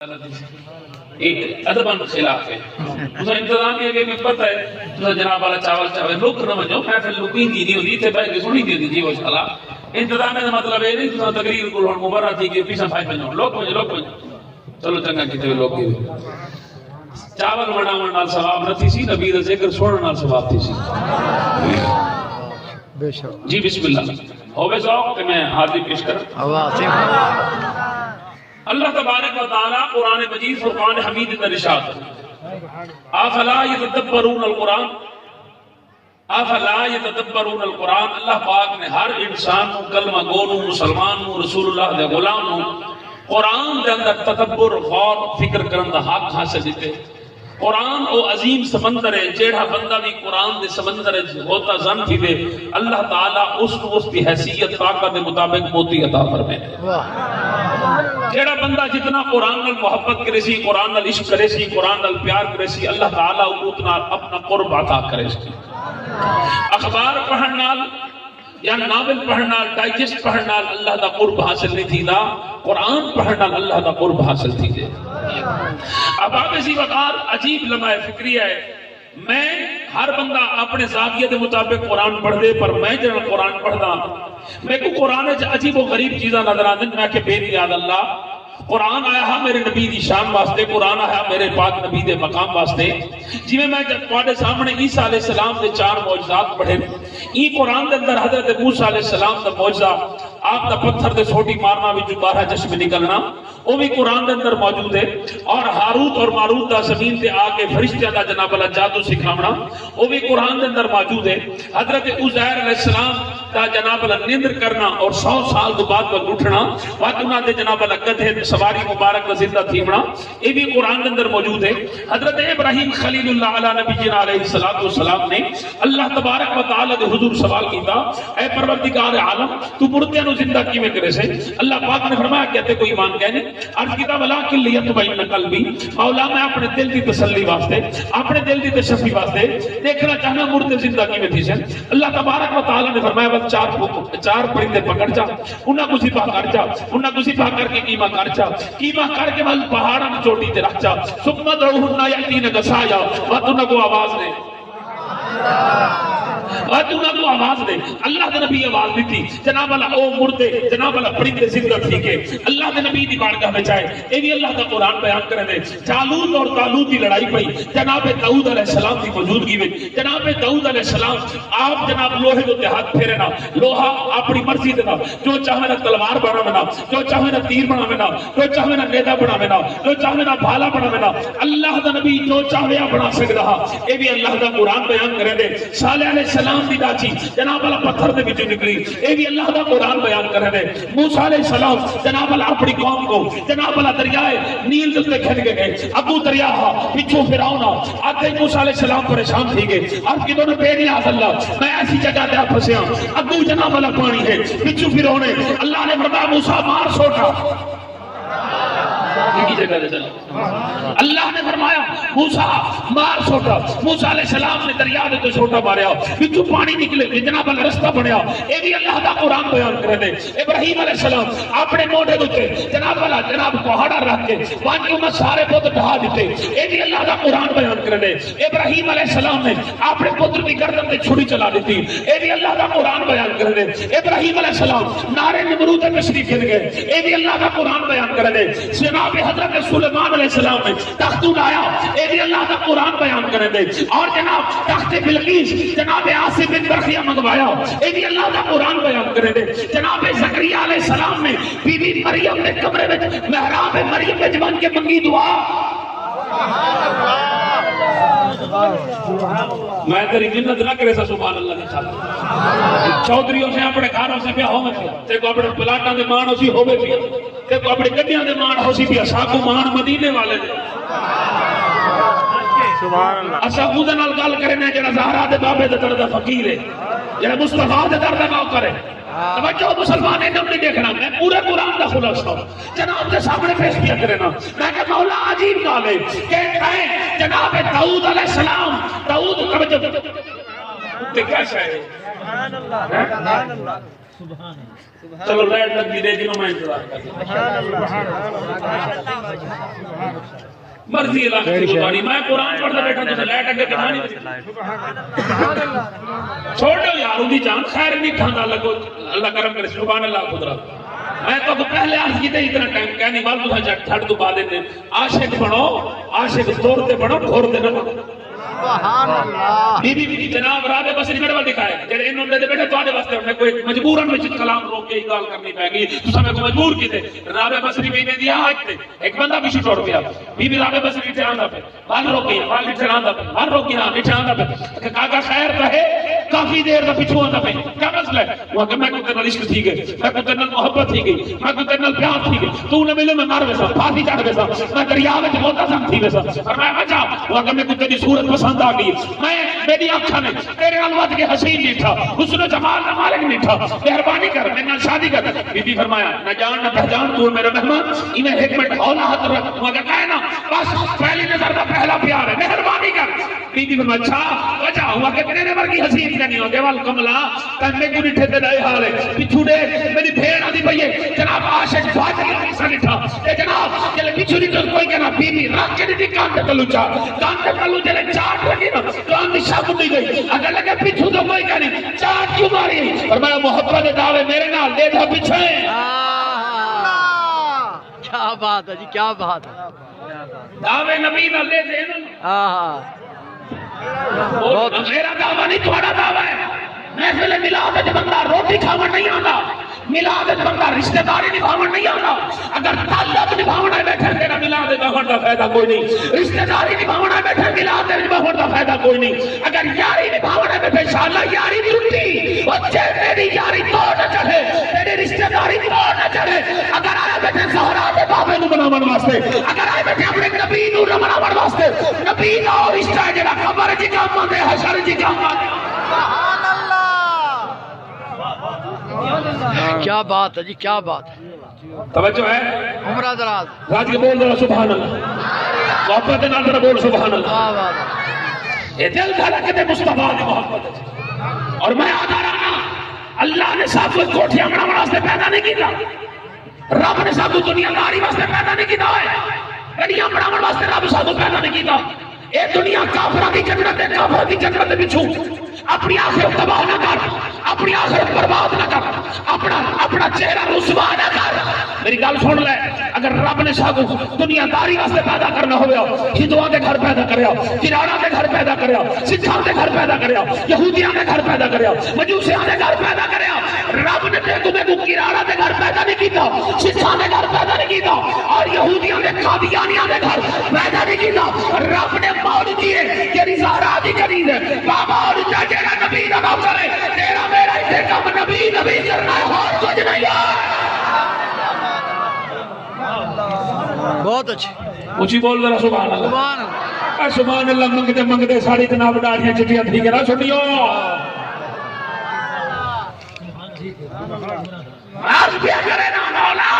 ادبن خلاف ہے تو انتظامیہ کے بھی پتہ ہے تو جناب والا چاول لوک نہ وجو محفل لوکین دی نہیں ہوندی تے بھائی کے سنی دی جی وہ شالا انتظامیہ کا مطلب ہے نہیں تو تقریر کو مبرہ تھی کہ پیچھے فائد بنو لوک چلو چنگا کیتے لوگ کی چاول بناون نال ثواب نہ تھی سی نبی دا ذکر سنن نال ثواب تھی سی بے شک جی بسم اللہ ہوے ذوق کہ میں حاضر پیش کر اللہ تبارک و تعالی قرآن مجید فرقان حمید کا ارشاد افلا یتدبرون القرآن اللہ پاک نے ہر انسان کو کلمہ گو نو مسلمان نو رسول اللہ دے غلام نو قرآن دے اندر تدبر غور فکر کرن دا حق حاصل دیتے قرآن او عظیم سمندر ہے جیڑا بندہ بھی قرآن دے سمندر ہوتا زن تھی دے اللہ تعالیٰ اس کی حیثیت طاقت دے مطابق موتی عطا فرمائے جیڑا بندہ جتنا قرآن نال محبت کرے سی قرآن نال عشق کرے سی قرآن نال پیار کرے سی اللہ تعالیٰ اتنا اپنا قرب عطا کرے سی اخبار پڑھن نال یا ناول پڑھن نال ڈائجسٹ پڑھن نال اللہ دا قرب حاصل نہیں تھی دا قرآن پڑھن نال اللہ دا قرب حاصل تھی دے اب آپ اسی وقت عجیب لمحہ فکریہ ہے میں ہر بندہ اپنے ذاتیہ دے مطابق قرآن پڑھ دے پر میں جنہاں قرآن پڑھ دا میں کو قرآن عجیب و غریب چیزاں نظر آدن میں کہ بے نیاد اللہ قرآن آیا ہے میرے نبی دی شان واسطے قرآن آیا میرے پاک نبی دے مقام واسطے جی میں جب تواڈے سامنے عیسیٰ علیہ السلام دے 4 معجزات پڑھے ای قرآن دے اندر حضرت موسیٰ علیہ السلام دا معجزہ آپ دا پتھر دے سوٹی مارنا بھی جو 12 چشمے نکلنا وہ بھی قرآن دے اندر موجود ہے اور ہاروت اور ماروت دا زمین تے آکے فرشتیاں دا جناب اللہ جادو سکھاونا وہ بھی قرآن دے اندر موجود ہے حضرت عزیر علیہ السلام دا جناب اللہ نیندر کرنا اور 100 سال دو بعد وقت اٹھنا وقت انہاں دے جناب اللہ گدھے سواری مبارک و زندہ تھیمنا یہ بھی قرآن دے اندر موجود ہے حضرت ابراہیم خلیل اللہ علیہ نبی جنا علیہ السلام نے اللہ تبارک و تعالی دے حضور سوال کیتا اے پروردگار عالم تو مردے نو زندہ کیویں کرے سے اللہ پاک نے فرمایا کہتے کوئی ایمان کہنے عرض کیتا ولکن لیطمئن قلبی مولا میں اپنے دل دی تسلی واسطے اپنے دل دی تشفی واسطے دیکھنا چاہنا مردے زندہ کیویں تھی سے اللہ تبارک و تعالی نے فرمایا بس 4 پرندے پکڑ جا انہاں کو ذبح کر جا انہاں کو ذبح کر کے قیمہ کر جا قیمہ کر کے بعد پہاڑاں چوٹی تے رکھ جا ثم ادعوہن یاتین غصایا وتن کو آواز دے کو آواز دے اللہ دے نبی آواز دیتی جناب اللہ او مردے جناب اللہ پرندے زندہ تھی کہ اللہ دے نبی دی بارگاہ میں جائے اے بھی اللہ کا قرآن بیان کرے دے جالوت اور طالوت دی لڑائی پئی جناب داؤد علیہ السلام دی موجودگی میں جناب داؤد علیہ السلام آپ جناب لوہے دے ہاتھ پھیرے نا لوہا اپنی مرضی دے نا جو چاہے نا تلوار بناوے نا جو چاہے نا تیر بناوے نا جو چاہے نا نیزہ بناوے نا جو چاہے نا بھالا بناوے نا اللہ دا نبی جو چاہے بنا سکدا اے بھی اللہ دا قرآن بیان کرے دے صالح علیہ السلام دی داچی جناب اللہ پتھر دے وچوں نکلی اے بھی اللہ دا قرآن بیان کرے دے موسیٰ علیہ السلام جناب اللہ اپنی قوم کو جناب اللہ دریائے نیل دے کھل کے گئے ابو دریا پچھو فرعون آتے موسیٰ علیہ السلام پریشان تھی گئے عرض کی دونوں بے نیاز اللہ میں ایسی جگہ تے پھنسیا ابو جناب اللہ پانی ہے پچھو فرعون اللہ نے فرمایا موسیٰ مار سوٹا کی جگہ دے چلا اللہ نے فرمایا موسیٰ مار سوٹا موسیٰ علیہ السلام نے دریا دے تو سوٹا ماریا بچو پانی نکلے جناب اللہ رستہ بنیا اے بھی اللہ دا قرآن بیان کرے دے ابراہیم علیہ السلام اپنے موڑے دوتے جناب اللہ جناب پہاڑا رکھ کے وہاں انہوں سارے پوت ڈھا دیتے اے بھی اللہ دا قرآن بیان کرے دے ابراہیم علیہ السلام نے اپنے پتر کی گردن تے چھڑی چلا دیتی اے بھی اللہ دا قرآن بیان کرے دے ابراہیم علیہ السلام نارے نمرود مصری پھر گئے اے بھی اللہ دا قرآن بیان کرے دے جناب حضرت سلیمان علیہ السلام نے تختون آیا اے بھی اللہ کا قرآن بیان کرے دے اور جناب تخت بلقیس جناب عاصم بن برخیہ منگوایا اے بھی اللہ کا قرآن بیان کرے دے جناب زکریا علیہ السلام نے بی بی مریم نے کمرے میں محراب مریم میں جوان کے منگی دعا میں تیری منت نہ کرے سا سبحان اللہ کی خاطر چودھریوں سے اپنے گھروں سے پیا ہوے پیا تے کو اپنے پلاٹاں دے مان اسی ہوے پیا تے کو اپنے گڈیاں دے مان ہوسی پیا ساکو مان مدینے والے دے سبحان اللہ اسا خود نال گل کرنے جڑا زہرا دے بابے دے در دا فقیر ہے جڑا مصطفی دے در دا نوکر ہے توجہ مسلمان ایک نہیں دیکھنا میں پورے قرآن کا خلاصہ جناب کے سامنے پیش کیا کرنا میں کہ مولا عجیب گل ہے کہ کہیں جناب داؤد علیہ السلام داؤد توجہ تے کیسا ہے سبحان اللہ چلو لائٹ لگ دی دے گی میں انتظار کرتا مرضی اللہ کی قربانی میں قرآن پڑھتا بیٹھا تو لائٹ اگے کہانی چھوڑ دو یار ان کی جان خیر نہیں کھانا اللہ کرم کرے سبحان اللہ قدرت میں تو پہلے عرض کی تھی اتنا ٹائم کہنی بال تو چھڑ تو پا دیتے عاشق بنو عاشق توڑتے بنو ڈھورتے نہ بنو بی بی جناب رابع بصری میرے وال دکھائے جڑے انہوں نے بیٹھے تواڈے واسطے انہیں کوئی مجبوراً وچ کلام روک کے گال کرنی پے گی تو سمے کو مجبور کیتے رابع بصری میں نے دیا آج تے ایک بندہ پیچھے ٹوٹ گیا بی بی رابع بصری ٹھہراندا پہ بال روک گیا بال ٹھہراندا پہ بال روک گیا ٹھہراندا پہ کاکا خیر کہے کافی دیر دا پیچھے آندا پہ کیا مسئلہ ہے وہ کہ میں کو تیرے عشق تھی گئی میں کو تیرے محبت تھی گئی میں کو تیرے پیار تھی گئی تو نے ملے میں مار ویسا پھانسی چڑھ ویسا میں دریا وچ موتا سم تھی ویسا اور میں بچا وہ کہ میں کو تیری صورت پسند آ گئی میں میری آنکھاں نے تیرے الواد کے حسین نہیں تھا حسن و جمال نہ مالک نہیں تھا مہربانی کر میں نہ شادی کر بی بی فرمایا نہ جان نہ پہچان تو میرا مہمان انہیں ایک منٹ ہولا ہاتھ رکھ وہ کہتا ہے نا بس پہلی نظر کا پہلا پیار ہے مہربانی کر بی بی فرمایا اچھا وجہ ہوا کہ تیرے ورگی حسین کا نہیں ہو دیوال کملا تن میں کو نہیں ٹھتے دائے حال ہے پچھو دے میری بھیڑ آدھی پہیے جناب عاشق فاتح ایسا نہیں تھا اے جناب چلے پچھو نہیں تو کوئی کہنا بی بی رکھ کے نہیں کانتے تلو چلے چاٹ لگی نا تو ہم بھی شاک دی گئی اگر لگے پچھو تو کوئی کہنی چاٹ کیوں ماری اور میں محبت دعوے میرے نال دے تھا پچھے کیا بات ہے جی کیا بات ہے دعوے نبی نال دے تھے میرا دعویٰ نہیں تھوڑا دعویٰ ہے محفل میلاد وچ بندہ روٹی کھاون نہیں آندا میلاد وچ بندہ رشتہ داری نبھاون نہیں آندا اگر تعلق نبھاونا ہے بیٹھے تیرا میلاد نبھاون دا فائدہ کوئی نہیں رشتہ داری نبھاونا ہے بیٹھے میلاد نبھاون دا فائدہ کوئی نہیں اگر یاری نبھاونا ہے بیٹھے انشاءاللہ یاری دی رٹی بچے تیری یاری توڑ نہ چڑھے تیری رشتہ داری توڑ نہ چڑھے اگر آئے بیٹھے زہرا دے بابے نو بناون واسطے اگر آئے بیٹھے اپنے نبی نو بناون واسطے نبی دا رشتہ ہے جڑا قبر جی کام آندے حشر جی کام آندے کیا بات ہے جی کیا بات ہے توجہ ہے عمرہ دراز راج کے بول دو سبحان اللہ محبت نال ذرا بول سبحان اللہ یہ دل دھڑک دے مصطفیٰ دی محبت اور میں آدھا رہا اللہ نے ساتھ کو کوٹھیاں بناون واسطے پیدا نہیں کیتا رب نے ساتھ کو دنیا داری واسطے پیدا نہیں کیتا ہے گڑیاں بناون واسطے رب ساتھ کو پیدا نہیں کیتا اے دنیا کافرہ کی جنت ہے کافرہ کی جنت بچھو اپنی آخرت تباہ نہ کر اپنی آخرت برباد نہ کر اپنا چہرہ رسوا نہ کر میری گل سن لے اگر رب نے ساگو دنیا داری واسطے پیدا کرنا ہویا ہندوؤں کے گھر پیدا کریا کراڑا کے گھر پیدا کریا سکھاں کے گھر پیدا کریا یہودیاں کے گھر پیدا کریا مجوسیاں کے گھر پیدا کریا رب نے تمہیں کو کراڑا کے گھر پیدا نہیں کیتا سکھاں کے گھر پیدا نہیں کیتا اور یہودیاں کے قادیانیاں کے گھر پیدا نہیں کیتا رب نے موڑ دیے تیری زہرا دی قریب ہے بابا اور تیرا نبی نہ کرے تیرا میرا اتنے کم نبی کرنا ہے اور کچھ نہیں ہے بہت اچھی اچھی بول ذرا سبحان اللہ سبحان اللہ سبحان اللہ منگتے منگتے ساڑی جناب ڈاڑیاں چٹیاں تھی کہ نہ چھوٹیو عرض کیا کرے نا مولا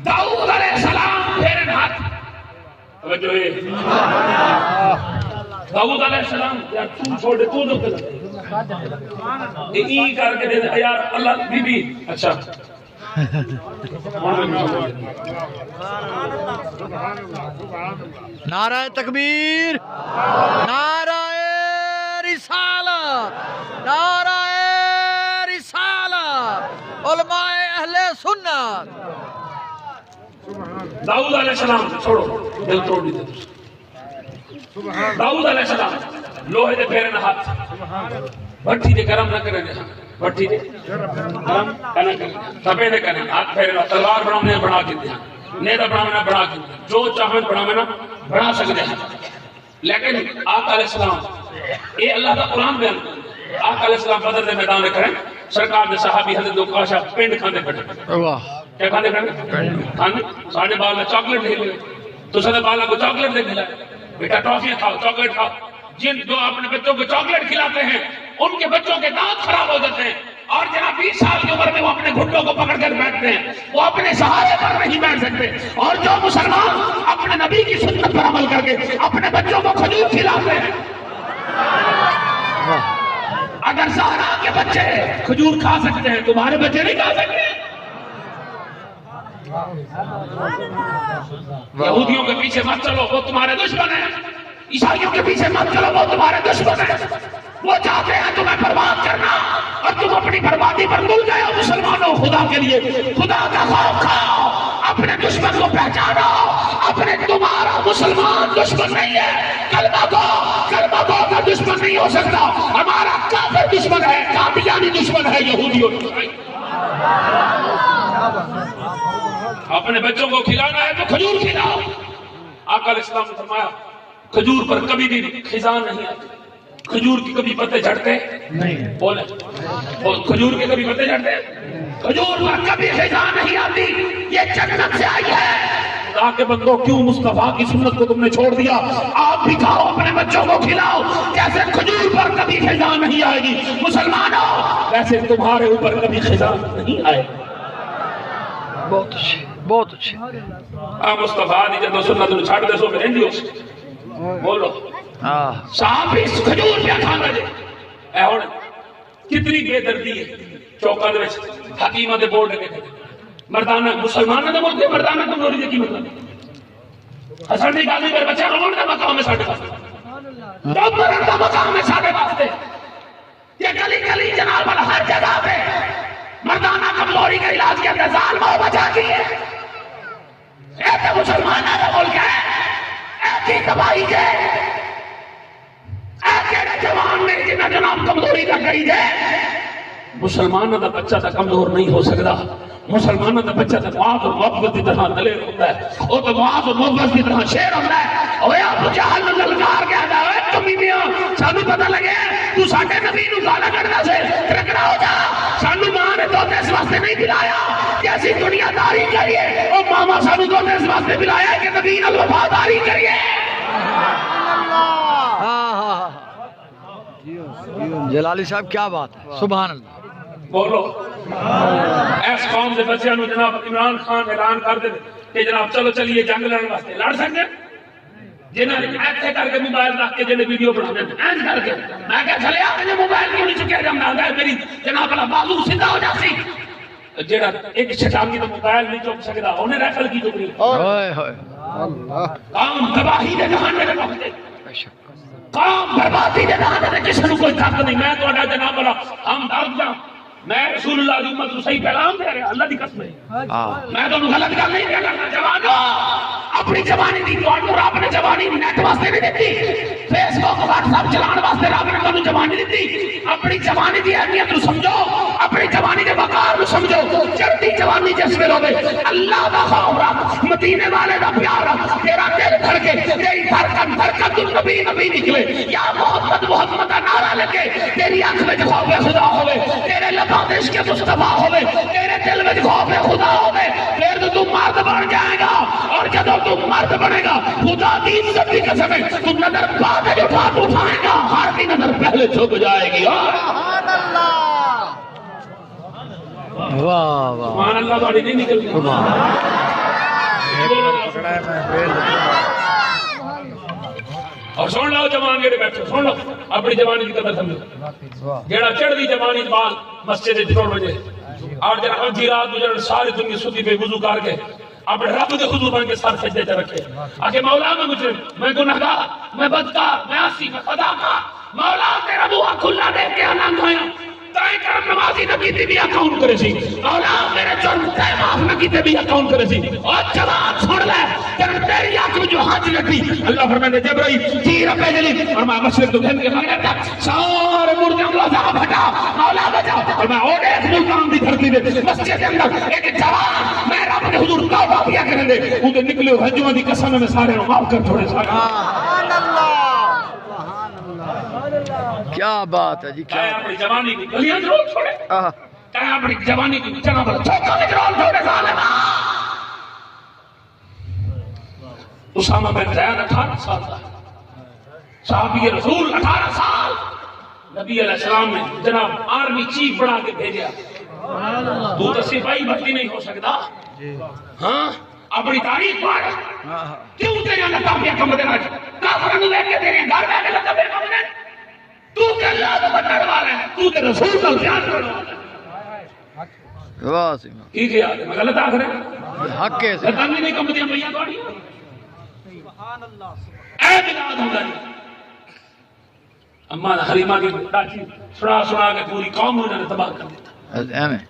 داؤد علیہ السلام پھیرے ہاتھ توجہ ہے داؤد علیہ السلام یار تو چھوڑ دے تو دکھ ای کر کے دے یار اللہ بی بی اچھا نعرہ تکبیر نعرہ رسالت نعرہ رسالت علماء اہل سنت داؤد علیہ السلام چھوڑو دل توڑ دیتے داؤد علیہ السلام لوہے دے پھیرے نہ ہاتھ بھٹی دے گرم نہ کرنے بھٹی دے گرم نہ کرنے تبے دے کرنے ہاتھ پھیرے نہ تلوار بنا بنا کے دیا نیدہ بنا بنا کے دیا جو چاہے بنا بنا سکتے ہیں لیکن آقا علیہ السلام اے اللہ کا قرآن بیان آقا علیہ السلام بدر دے میدان دے کریں سرکار دے صحابی حضرت دو کاشا پینڈ کھاندے بیٹھے کیا کھاندے بیٹھے کھاندے ساڑھے بالا چاکلیٹ دے لے تو ساڑھے بالا کو چاکلیٹ دے کھلا بیٹا ٹافیاں کھاؤ چاکلیٹ کھاؤ جن جو اپنے بچوں کو چاکلیٹ کھلاتے ہیں ان کے بچوں کے دانت خراب ہو جاتے ہیں اور جناب 20 سال کی عمر میں وہ اپنے گھٹنوں کو پکڑ کر بیٹھتے ہیں وہ اپنے سہارے پر نہیں بیٹھ سکتے اور جو مسلمان اپنے نبی کی سنت پر عمل کر کے اپنے بچوں کو کھجور کھلاتے ہیں اگر زہرا کے بچے کھجور کھا سکتے ہیں تمہارے بچے نہیں کھا سکتے. یہودیوں کے پیچھے مت چلو وہ تمہارے دشمن ہیں. عیسائیوں کے پیچھے مت چلو وہ تمہارے دشمن ہیں. وہ چاہتے ہیں تمہیں برباد کرنا اور تم اپنی بربادی پر تل گئے ہو. مسلمانوں خدا کے لیے خدا کا خوف کھاؤ. اپنے دشمن کو پہچانو. اپنے تمہارا مسلمان دشمن نہیں ہے. کلمہ گو کا دشمن نہیں ہو سکتا. ہمارا کافر دشمن ہے. قادیانی دشمن ہے یہودیوں. اپنے بچوں کو کھلانا ہے تو کھجور کھلاؤ. آقا علیہ السلام نے فرمایا کھجور پر کبھی بھی خزاں نہیں آتی. کھجور کی کبھی پتے جھڑتے نہیں. بولے کھجور کے کبھی پتے جھڑتے. کھجور پر کبھی خزاں نہیں آتی. یہ جنت سے آئی ہے. خدا کے بندوں کیوں مصطفیٰ کی سنت کو تم نے چھوڑ دیا؟ آپ بھی کھاؤ اپنے بچوں کو کھلاؤ. جیسے کھجور پر کبھی خزاں نہیں آئے گی مسلمانوں ویسے تمہارے اوپر کبھی خزاں نہیں آئے گی. بہت اچھے بہت اچھے. آپ مصطفیٰ دی جدو سنت نو چھڑ دے سو پھر ہندی ہو بولو صاحب بھی کھجور پہ کھانا جے. اے ہن کتنی بے دردی ہے. چوکاں دے وچ حکیماں دے بورڈ لگے مردانہ مسلماناں دے ملک مردانہ کمزوری دے کی مطلب حسن دی گل میرے بچے رون دا مقام ہے ساڈے واسطے. ڈاکٹر دا مقام ہے ساڈے واسطے. یہ گلی گلی جناب ہر جگہ پہ مردانہ کمزوری کا علاج کے اندر ظالموں بچا کی ہے. ایسے مسلمانوں کا ملک ہے. ایسی تباہی کے ایسے جوان میں جنہیں جناب کمزوری کا گئی ہے. مسلمانوں کا بچہ تو کمزور نہیں ہو سکتا. مسلمانوں کا بچہ تو معاذ اور محبت کی طرح دلیر ہوتا ہے. وہ تو معاذ اور محبت کی طرح شیر ہوتا ہے. اوے ابو جہل نے للکار کے آتا ہے کمینے سانو پتہ لگے تو ساڈے نبی نو گالا کڈدا سے رکڑا ہو جا. سانو ماں نے تو اس واسطے نہیں بلایا کہ اسی دنیا داری کریے. او ماما سانو تو اس واسطے بلایا کہ نبی نال وفاداری کریے. جلالی صاحب کیا بات ہے. سبحان اللہ. بولو ایس قوم کے بچوں نے جناب عمران خان اعلان کر دے کہ جناب چلو چلیے جنگ لڑنے واسطے لڑ سکتے جنہیں ایتھے کر کے موبائل رکھ کے جنہیں ویڈیو بنا دیں اینج کر کے میں کہا چلے آپ نے موبائل کیوں نہیں چکے جمنا ہے میری جناب اللہ بازو سیدھا ہو جاسی. جڑا ایک شیطانی تو موبائل نہیں چک سکتا انہیں رائفل کی چکری. کام تباہی دے جہانے دے وقت کام بربادی دے جہانے دے کسی نے کوئی طاقت نہیں. میں تو اڈا جناب اللہ ہم درد جاؤں میں رسول اللہ دی امت کو صحیح پیغام دے رہا اللہ دی قسم ہے. میں تو غلط گل نہیں کرنا. جوانو اپنی جوانی دی تو رب نے جوانی نیٹ واسطے نہیں دیتی. فیس بک واٹس ایپ چلان واسطے رب نے تانوں جوانی دیتی. اپنی جوانی دی اہمیت نو سمجھو. اپنی جوانی دے وقار نو سمجھو. چڑھتی جوانی جس میں ہوے اللہ دا خوف رکھ مدینے والے دا پیار رکھ. تیرا دل دھڑکے تیری دھڑکن تو نبی نبی نکلے یا محمد محمد کا نعرہ لگے. تیری آنکھ میں خوف خدا ہوے تیرے لبادش کے مصطفیٰ ہوے تیرے دل میں خوف خدا ہوے پھر تو تم مرد بن جائے گا. اور جب تم مرد بنے گا خدا کی عزت کی قسم ہے تم نظر بعد اٹھائے گا ہر کی نظر پہلے جھک جائے گی. سبحان اللہ. واہ واہ سبحان اللہ. تھوڑی نہیں نکلتی اور سن لو جوان جڑے بیٹھے سن لو اپنی جوانی کی قدر سمجھو. جڑا چڑھدی جوانی بال مسجد وچ ٹر وجے اور جڑا اندھی رات گزرن ساری دنیا سودی پہ وضو کر کے اپنے رب کے حضور بن کے سر سجدے تے رکھے آکے مولا میں مجرم میں گنہگار میں بدکار میں عاصی میں خطا کار مولا تیرا منہ کھلا دیکھ کے آنند ہویا تائیں کرم نمازی نہ کیتے بھی اکاؤنٹ کرے سی. مولا میرے جرم تے معاف نہ کیتے بھی اکاؤنٹ کرے سی. اور جوان سن لے تیری آنکھ میں جو حج لگی اللہ فرمانے جبرائیل تیر پہ جلی اور میں مشرق تو گھن کے مغرب تک سارے مردوں کو عذاب ہٹا مولا بچا. اور میں اور ایک ملتان دی دھرتی دے مسجد کے اندر ایک جوان میں رب کے حضور توبہ کیا کریں دے اون دے نکلے حجوں دی قسم میں سارے نو معاف کر چھوڑے. سبحان اللہ. کیا بات ہے جی. کیا اپنی جوانی کی گلیاں ضرور چھوڑے کہا اپنی جوانی کی جناب چوکا میں ضرور چھوڑے. ظالما اسامہ بن زید 18 سال کا صحابی رسول 18 سال نبی علیہ السلام نے جناب آرمی چیف بنا کے بھیجا. تو تو سپاہی بھرتی نہیں ہو سکتا. ہاں اپنی تاریخ پڑھ کیوں تیرے لقب پہ کم دینا کافروں نے دیکھ کے تیرے گھر میں لقب پہ کم دینا تو کہ اللہ کا بننے والا ہے، تو کہ رسول کا بیان کرنے والا ہے۔ واہ سیما کی خیال ہے میں غلط آخر ہے؟ حق ہے سے لتانی نہیں کم دیا میاں توڑی اے بلاد ہوں گئی اما حریمہ کی ڈاچی سنا کے پوری قوم انہوں نے تباہ کر دیتا ایمیں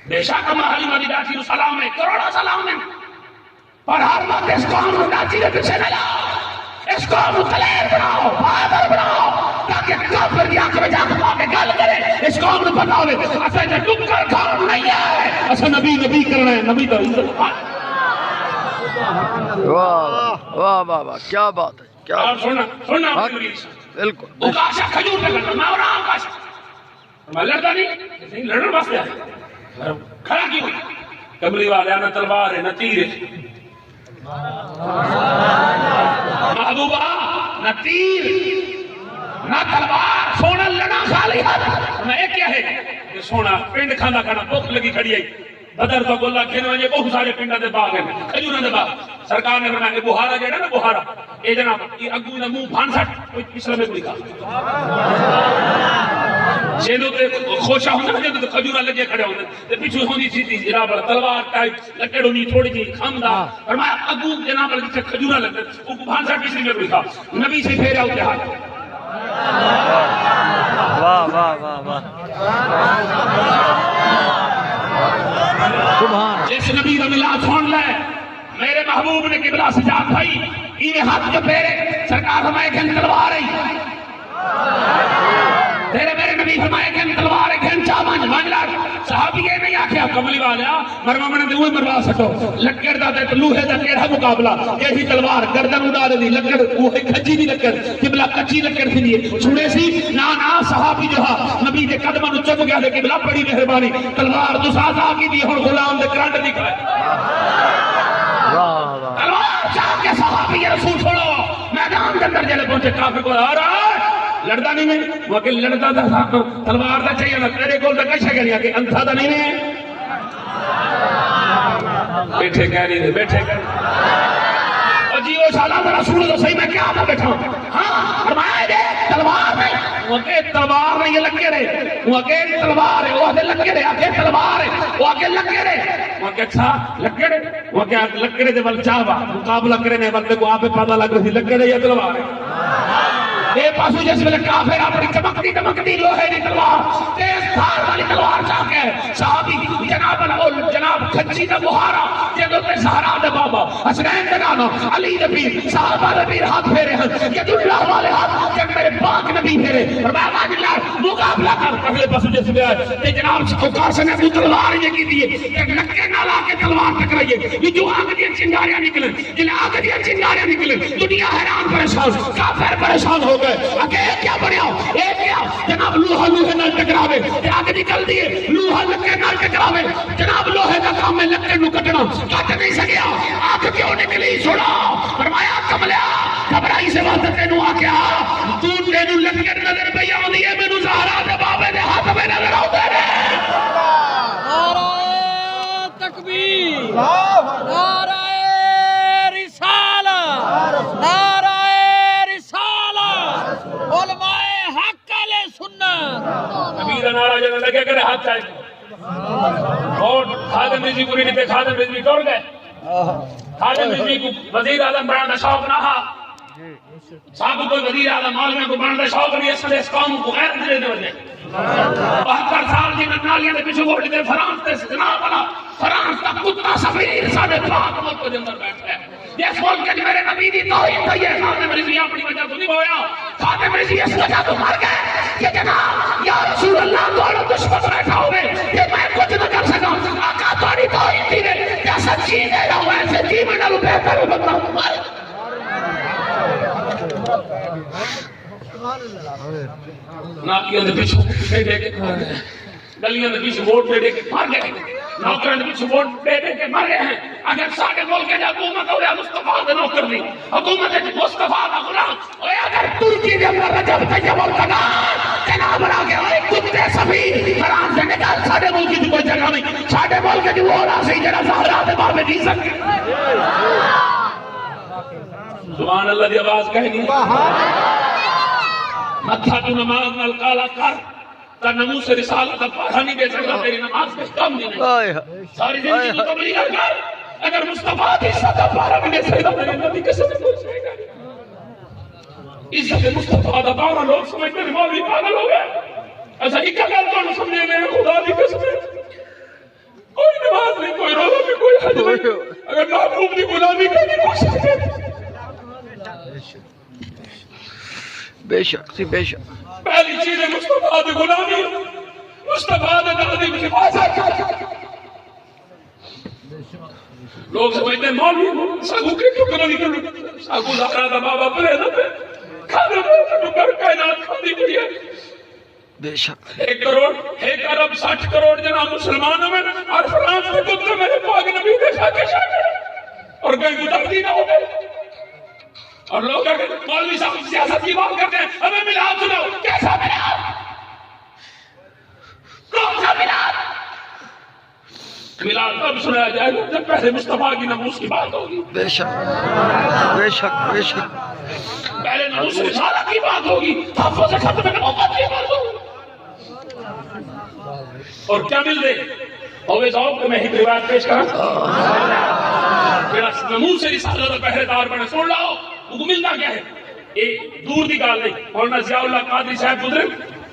بے شک اما حریمہ کی ڈاچی کو سلام ہے، کروڑا سلام ہے، پر ہر وقت اس قوم کو ڈاچی کے پیچھے نہ لاؤ، اس قوم کو دلیر بناؤ، بہادر بناؤ، تاکہ کافر کی آنکھ میں جا کے گل کرے، اس قوم کو پتا ہوئے اسے جو ٹکر کھاؤ نہیں ہے، اسے نبی کرنا ہے، نبی تو عزت ہے۔ واہ واہ واہ واہ کیا بات ہے کیا اور سننا حق بالکل اکاشا کھجور پہ کرنا، میں اور اکاشا میں لڑتا نہیں لڑن بس گیا کھڑا کیوں کمری والے نہ تلوار ہے نہ تیر ہے محبوبہ نہ تیر نہ تلوار، سونا لڑا خالی ہاتھ میں ایک کیا ہے کہ سونا پنڈ کھانا کھانا بھوک لگی کھڑی آئی بدر تو گلا کھینے والے بہت سارے پنڈا دے باغ ہیں کھجوراں دے باغ سرکار نے فرمایا کہ بہارا جڑا نا بہارا اے جناب یہ اگوں دا منہ بھان سٹ کوئی پچھلا میں کوئی کھا جدوں تے خوشا ہوندا نا جدوں کھجوراں لگے کھڑے ہوندے تے پیچھے ہوندی سی جناب تلوار ٹائپ لکڑ ہونی تھوڑی جی کھمدا فرمایا اگوں جناب جتھے کھجوراں لگے او بھان سٹ پچھلی میں کوئی کھا نبی سے پھیرا اوتے ہاتھ واہ واہ واہ واہ سبحان جس نبی کا ملاد سن لے میرے محبوب نے قبلہ سجاد بھائی انہیں ہاتھ جو پھیرے سرکار فرمائے کہ تلوار ہے تیرے میرے نبی فرمائے کہ تلوار ہے گھن چاہ مانج لڑ صحابی یہ نہیں آکھیا کملی والیا مروا منے دے مروا سٹو لکڑ دا تے لوہے دا کیڑا مقابلہ ایسی تلوار گردن اڑا دی لکڑ وہ کھجی دی لکڑ قبلہ کچی لکڑ تھی نہیں چھڑے سی نا صحابی جو نبی دے قدماں نو چپ گیا تے قبلہ بڑی مہربانی تلوار تو ساز آ گئی دی ہن غلام دے کرنٹ نکلے واہ واہ تلوار چاہ کے صحابی رسول چھوڑو میدان دے اندر جلے پہنچے کافر کو آ رہا لڑتا نہیں میں وہ کہ لڑتا تھا تلوار دا چاہیے نا تیرے کول دا کشا گیا کہ انتھا دا نہیں میں بیٹھے کہہ رہی تھے بیٹھے کہہ رہی اور جی وہ شالا دا رسول تو صحیح میں کیا تھا بیٹھا ہوں ہاں فرمایا دے تلوار میں وہ کہ تلوار نہیں یہ لگے رہے وہ کہ تلوار ہے وہ کہ لگے رہے آکے تلوار ہے وہ کہ لگے رہے وہ کہ اچھا لگے رہے وہ کہ لگے رہے دے بل چاہوا مقابلہ کرنے بندے کو آپ پتہ لگ رہی لگے رہے یا تلوار ہے اے پاسو جس میں کافر اپنی چمکتی لوہے دی تلوار تیز دھار والی تلوار چاہ کے صحابی جناب کھچی دا بہارا جدو تے سہرا دے بابا حسنین دے نانا علی دے پیر صحابہ دے پیر ہاتھ پھیرے ہیں ید اللہ والے ہاتھ جب میرے پاک نبی پھیرے اور میں آج اللہ مقابلہ کر اگلے پاسو جس میں آئے تے جناب اوکاش نے اپنی تلوار یہ کی دیئے ایک لکے نال آ کے تلوار ٹکرائیے یہ جو آگ دیا چنگاریاں نکلیں جنہیں آگ دیا چنگاریاں نکلیں دنیا حیران پریشان کافر پریشان ہو گئے آگے کیا بڑھیا ایک کیا جناب لوہے نال ٹکراوے آگے نکل دیئے لوہا لکے نال ٹکراوے جناب لوہے کا کام میں لکے نو کٹنا کٹ نہیں سکیا آنکھ کیوں نکلی سنا فرمایا کملیا گھبرائی سے واسطے تینوں آ کیا تو تینوں لکے نظر پہ آن دیئے میں نو زہرا دے بابے دے ہاتھ میں نظر آؤ دے رہے نعرہ تکبیر نعرہ رسالہ نعرہ علماء حق علیہ سنت نبی کا نعرہ جنہوں لگے کرے ہاتھ چاہے اور خادم رضوی کو نہیں تے خادم رضوی ٹوڑ گئے خادم رضوی کو وزیر اعظم بنانا شوق نہ ہا صاحب کوئی وزیر اعظم مولوی کو بنانا شوق نہیں اس قوم کو غیرت دے دے وجہ 72 سال جن نالیاں دے پیچھے ووٹ دے فرانس تے جناب والا فرانس کا کتا سفیر ساڈے پاک ملک کے اندر بیٹھا ہے جس ملک کے میرے نبی دی توہین ہوئی ہے خادم رضوی اپنی وجہ تو نہیں ہویا خادم رضوی اس وجہ تو مر گئے کہ جناب یا رسول اللہ تھوڑا دشمن بیٹھا ہوئے کہ میں کچھ نہ کر سکا آقا تھوڑی توہین تھی نے جیسا چیز ہے رہا ہوا ایسے جی میں نہ رو بہتر بندہ ناکیاں دے پیچھے دے کے گلیاں دے پیچھے ووٹ دے کے مار گئے نوکراں دے پیچھے ووٹ دے کے مر گئے ہیں اگر ساڈے ملک دی حکومت ہوے مصطفی دے نوکر دی حکومت ہے مصطفی دا غلام اوے اگر ترکی دے اندر رجب طیب اردگان جناب آ گیا اوے کتے سفیر فرانس دے نکال ساڈے ملک دی کوئی جگہ نہیں ساڈے ملک دی وہ راسی جڑا زہرا دے بابے دی سکے سبحان اللہ دی آواز کہنی متھا تو نماز نال کالا کر تا ناموس رسالت پڑھا نہیں دے سکتا تیری نماز پہ کم نہیں آئے ساری زندگی تو تبلیغ کر اگر مصطفیٰ کی عزت پڑھا نہیں دے سکتا تیری نبی کیسے پوچھ گا عزت مصطفیٰ دا پانا لوگ سمجھتے ہیں مولوی پاگل ہو گئے ایسا ایک گل تو سمجھے میں خدا دی قسم کوئی نماز نہیں کوئی روزہ نہیں کوئی حج نہیں اگر محبوب کی غلامی کرنی کوشش کرے بے شک سی بے شک پہلی چیز ہے مصطفیٰ دی غلامی مصطفیٰ دی تعظیم کی حفاظت لوگ سمجھتے ہیں مولوی ساگو کے کیوں کرو نہیں کرو ساگو لکھا دا بابا پرے نہ پہ کھانا تو کر کائنات کھاتی پڑی ہے بے شک 1 کروڑ 1 ارب 60 کروڑ جناب مسلمانوں میں اور فرانس میں کتے میرے پاک نبی کے شاکے شاکے اور کہیں گدردی نہ ہو گئے اور لوگ کہتے ہیں مولوی صاحب سیاست کی بات کرتے ہیں ہمیں ملاد سناؤ کیسا ملاد کون سا ملاد ملاد تب سنایا جائے گا جب پہلے مصطفیٰ کی ناموس کی بات ہوگی بے شک بے شک بے شک پہلے ناموس رسالت کی بات ہوگی تحفظ ختم نبوت کی بات ہوگی اور کیا مل دے اوے ذوق میں ایک روایت پیش کرا میرا ناموس رسالت پہلے دار بنے سن لاؤ وہ ملتا کیا ہے ایک دور دی گال نہیں مولانا ضیاء اللہ قادری صاحب گزرے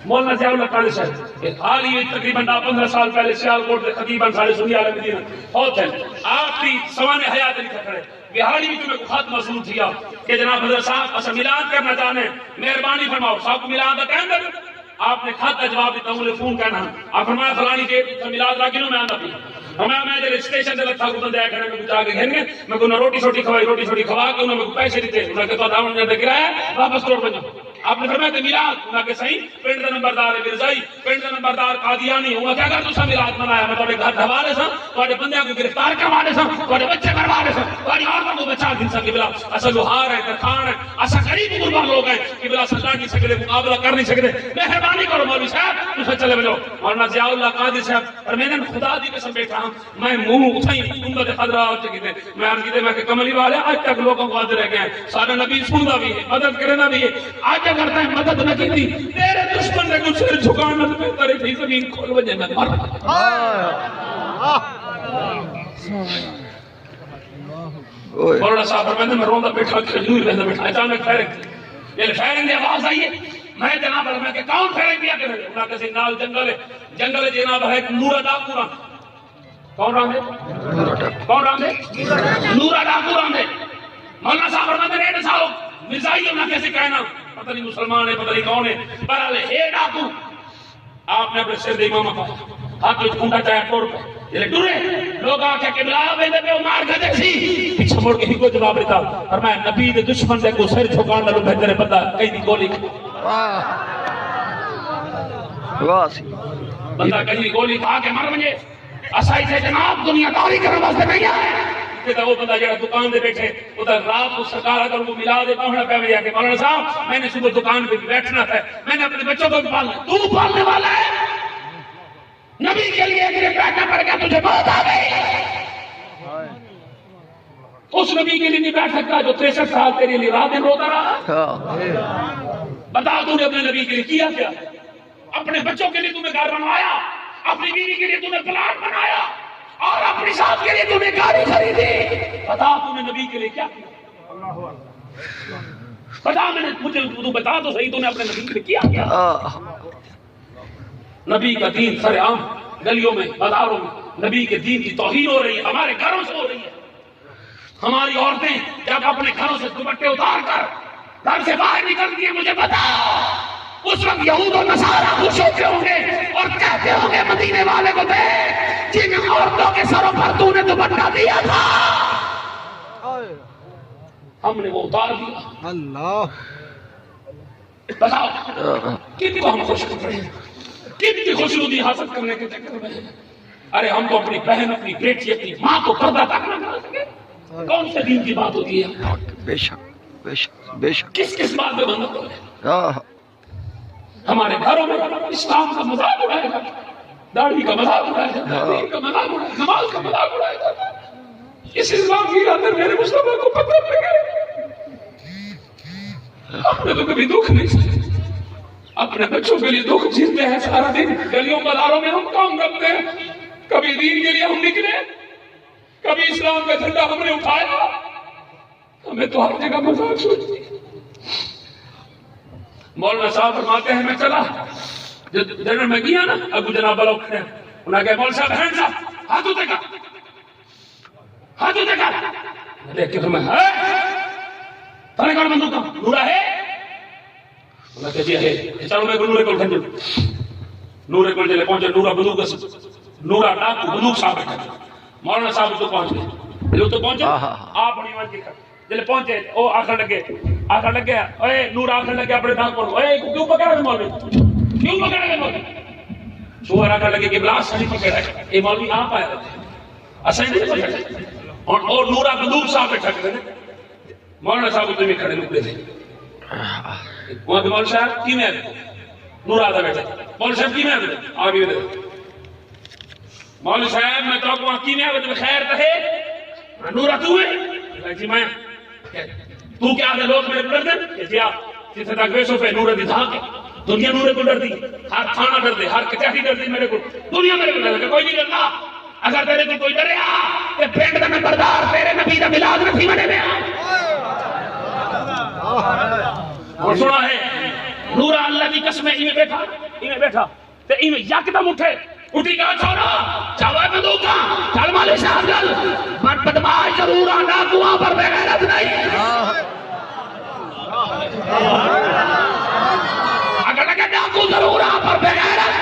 مولانا ضیاء اللہ قادری صاحب حال ہی تقریباً 15 سال پہلے سیالکوٹ کے خطیباً سارے سنی عالم مدینہ بہت ہیں آپ کی سوانے حیات لکھا کھڑے بہاری بھی تمہیں کو خط مصروف کیا کہ جناب حضرت صاحب اسا ملاد کرنا چاہنے مہربانی فرماؤ صاحب کو ملاد کا ٹائم دے آپ نے خط کا جواب دیتا ہوں فون کہنا آپ فرمایا فلانی ڈیٹ ملاد لا کینوں میں آندا پیا میں جب اسٹیشن سے لگتا کو بندے کرنے میں جا کے گھن گئے میں کو روٹی چھوٹی کھوائی روٹی چھوٹی کھوا کے انہوں نے پیسے دیتے انہوں نے کہا داون نے گرایا واپس توڑ بنو آپ نے فرمایا کہ میلاد انہوں نے صحیح پنڈ دا نمبردار مرزائی پنڈ دا نمبردار قادیانی انہوں نے کیا کر تسا میلاد منایا میں تواڈے گھر ڈھوالے سا تواڈے بندیاں کو گرفتار کروانے سا تواڈے بچے مروانے سا تواڈی عورتوں کو بچا دین سا قبلہ اسا لوہار ہے درخان ہے اسا غریب قربان لوگ ہیں قبلہ سزا نہیں سکتے مقابلہ کر نہیں سکتے مہربانی کرو مولوی صاحب تسا چلے بجو مولانا ضیاء اللہ قادری صاحب اور میں نے خدا دی قسم بیٹھا ہوں میں منہ اٹھائی امت خضرا ہوتے کیتے میں عرض کیتے میں کہ کملی والے آج تک لوگوں کو رہ گئے ہیں سارا نبی سندا بھی ہے مدد کرنا بھی ہے آج کرتا ہے مدد نہ کی تھی تیرے دشمن نے کچھ سر جھکانا تو بہتر ہے زمین کھول وجہ میں مر مولانا صاحب فرماتے میں روندا بیٹھا کھجور رہندا بیٹھا اچانک فائرنگ یہ فائرنگ کی آواز آئی ہے میں جناب میں کہ کون فائرنگ کیا کرے انہاں کسی نال جنگل ہے جناب ہے نورا ڈاکو کون راندے نورا ڈاکو راندے مولانا صاحب فرماتے ہیں صاحب مرزائی انہاں کیسے کہنا پتہ نہیں مسلمان ہے پتہ نہیں کون ہے بہرحال ہے ڈاکو آپ نے اپنے سر دے امام کا ہاتھ میں کھونڈا چاہے ٹوڑ پہ یہ ڈرے لوگ آکھے کہ بلا ویندے پہ مار گدے سی پیچھے مڑ کے ہی کو جواب دیتا اور میں نبی دے دشمن دے کو سر جھکان نالوں بہتر ہے بندہ کہیں دی گولی واہ سی بندہ کہیں گولی کھا کے مر ونجے اسائی سے جناب دنیا داری کرنے واسطے نہیں آئے کہ وہ بندہ جڑا دکان دے بیٹھے ادھر رات کو سرکار اگر وہ ملا دے پاؤنا پہ میں کہ مولانا صاحب میں نے صبح دکان پہ بھی بیٹھنا تھا میں نے اپنے بچوں کو بھی پالنا تو پالنے والا ہے نبی کے لیے اگر بیٹھنا پڑ گیا تجھے بہت آ گئی اس نبی کے لیے نہیں بیٹھ سکتا جو 63 سال تیرے لیے رات دن روتا رہا بتا تو نے اپنے نبی کے لیے کیا کیا اپنے بچوں کے لیے تم نے گھر بنوایا اپنی بیوی کے لیے تم نے پلاٹ بنایا اور اپنی ساتھ کے لیے تم نے گاڑی خریدی بتا تو نے نبی کے لیے کیا کیا بتا میں نے مجھے تو بتا تو صحیح تو نے اپنے نبی کے لیے کیا کیا نبی کا دین سر عام گلیوں میں بازاروں میں نبی کے دین کی توہین ہو رہی ہے ہمارے گھروں سے ہو رہی ہے ہماری عورتیں جب اپنے گھروں سے دوپٹے اتار کر گھر سے باہر نکلتی ہیں مجھے بتا اس وقت یہود و نصارہ خوش ہوتے ہوں گے اور کہتے ہوں گے مدینے والے کو دے جن عورتوں کے سروں پر تو نے دوپٹہ دیا تھا ہم نے وہ اتار دیا اللہ بتاؤ کتنی کو ہم خوش کر رہے ہیں کتنی خوشنودی حاصل کرنے کے چکر میں ارے ہم کو اپنی بہن اپنی بیٹی اپنی ماں کو پردہ تک نہ کرا سکے کون سے دین کی بات ہوتی ہے بے شک بے شک بے شک کس کس بات میں بندہ ہے آہ ہمارے گھروں میں اسلام کا مذاق اڑائے گا داڑھی کا مذاق اڑائے گا دین کا مذاق اڑائے گا نماز کا مذاق اڑائے گا اس اسلام کی اندر میرے مصطفیٰ کو پتہ لگے آپ نے تو کبھی دکھ نہیں سکتے اپنے بچوں کے لیے دکھ جھیلتے ہیں سارا دن، گلیوں بازاروں میں ہم کام کرتے ہیں، کبھی دین کے لیے ہم نکلے، کبھی اسلام کا جھنڈا ہم نے اٹھایا، ہمیں تو ہر جگہ مذاق سوچتی ہے۔ مولانا صاحب فرماتے ہیں میں چلا جنرل میں گیا نا، ابو جناب لوگ کھڑے ہیں، انہوں نے کہا مول صاحب ہینڈ صاحب ہاتھ اٹھے گا، ہاتھ اٹھے گا، دیکھ کے فرمایا تانے کون بندوق کا نورا ہے؟ انہوں نے کہا جی ہے، چلو میں نورے کو کھنجل، نورے کو جلے پہنچے، نورا بندوق نورا ڈاکو بندوق صاحب بیٹھا، مولانا صاحب تو پہنچ گئے، جو تو پہنچے آپ بڑی مان کی کھڑ جلے پہنچے او آخر لگے اے نور آخر لگے اپنے دانت پر اے کیوں پکڑا ہے مولوی، کیوں پکڑا ہے مولوی؟ شوہر آخر لگے کہ بلاس نہیں پکڑا ہے، یہ مولوی آپ آیا اسائی نہیں پکڑا، اور نورا بندوق صاحب بیٹھا کرے مولانا صاحب تو بھی کھڑے نکلے تھے، وہاں کہ مولانا صاحب کی میں نورا آدھا بیٹھا، مولانا صاحب کی میں آگے بیٹھا، مولانا صاحب میں تو وہاں کی میں آگے خیر تھے نورا تو ہے جی میں تو کیا آدھے لوگ میرے ڈر دیں کہ جی آپ جتنے تک ویسوں پہ نورے دی دھاک ہے، دنیا نورے کو ڈر دی، ہر تھانہ ڈر دے، ہر کچہری ڈر دی میرے کو، دنیا میرے کو ڈر دے، کوئی نہیں ڈرتا، اگر تیرے کو کوئی ڈرے کہ پینڈ دا نمبردار تیرے نبی دا ملاد نہیں منے میں اور سنا ہے نورا اللہ کی قسم ہے ایمیں بیٹھا تے ایمیں یکدم اٹھی کہا چھوڑا چاوے بندوقا چل مالی صاحب جل من بدماش ضرور آنا کنواں پر بغیرت نہیں، اگر لگے ڈاکو ضرور آن پر بغیرت